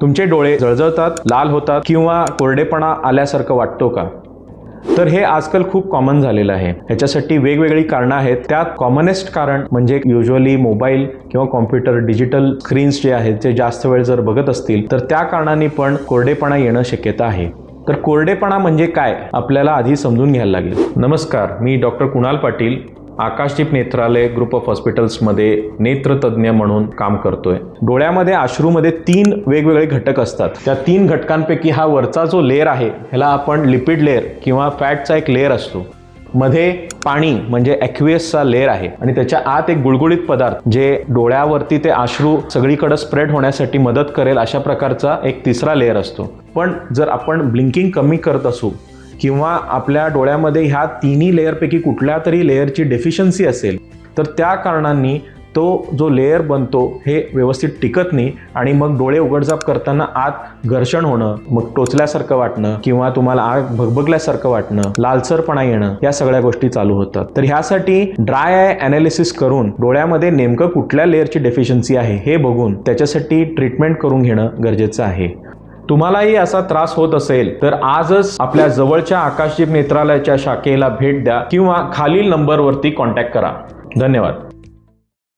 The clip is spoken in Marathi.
तुमचे डोळे जळजळतात, लाल होतात किंवा कोरडेपणा आल्यासारखं वाटतो का? तर हे आजकाल खूप कॉमन झालेलं आहे. ह्याच्यासाठी वेगवेगळी कारणं आहेत. त्यात कॉमनेस्ट कारण म्हणजे युजली मोबाईल किंवा कॉम्प्युटर डिजिटल स्क्रीन्स जे आहेत ते जास्त वेळ जर बघत असतील तर त्या कारणाने पण कोरडेपणा येणं शक्यता आहे. तर कोरडेपणा म्हणजे काय आपल्याला आधी समजून घ्यायला लागेल. नमस्कार, मी doctor Kunal Patil, Akashdeep Netralaya group of हॉस्पिटल्समध्ये नेत्रतज्ञ म्हणून काम करतोय. डोळ्यामध्ये अश्रूमध्ये 3 वेगवेगळे घटक असतात. त्या 3 घटकांपैकी हा वरचा जो लेअर आहे ह्याला आपण लिपिड लेअर किंवा फॅटचा एक लेअर असतो. मध्ये पाणी म्हणजे ॲक्वियसचा लेअर आहे आणि त्याच्या आत एक गुळगुळीत पदार्थ जे डोळ्यावरती ते अश्रू सगळीकडे स्प्रेड होण्यासाठी मदत करेल अशा प्रकारचा एक तिसरा लेअर असतो. पण जर आपण ब्लिंकिंग कमी करत असू किंवा आपल्या डोळ्यामध्ये ह्या तिन्ही लेअरपैकी कुठल्या तरी लेअरची डेफिशियन्सी असेल तर त्या कारणांनी तो जो लेअर बनतो हे व्यवस्थित टिकत नाही आणि मग डोळे उघडझाप करताना आत घर्षण होणं, मग टोचल्यासारखं वाटणं किंवा तुम्हाला आग भगभगल्यासारखं वाटणं, लालसरपणा येणं, या सगळ्या गोष्टी चालू होतात. तर ह्यासाठी ड्राय आय ॲनालिसिस करून डोळ्यामध्ये नेमकं कुठल्या लेअरची डेफिशियन्सी आहे हे बघून त्याच्यासाठी ट्रीटमेंट करून घेणं गरजेचं आहे. तुम्हालाही असा त्रास होत असेल तर आजच आपल्या जवळच्या आकाशदीप नेत्रालयाच्या शाखेला भेट द्या किंवा खालील नंबरवरती कॉन्टॅक्ट करा. धन्यवाद.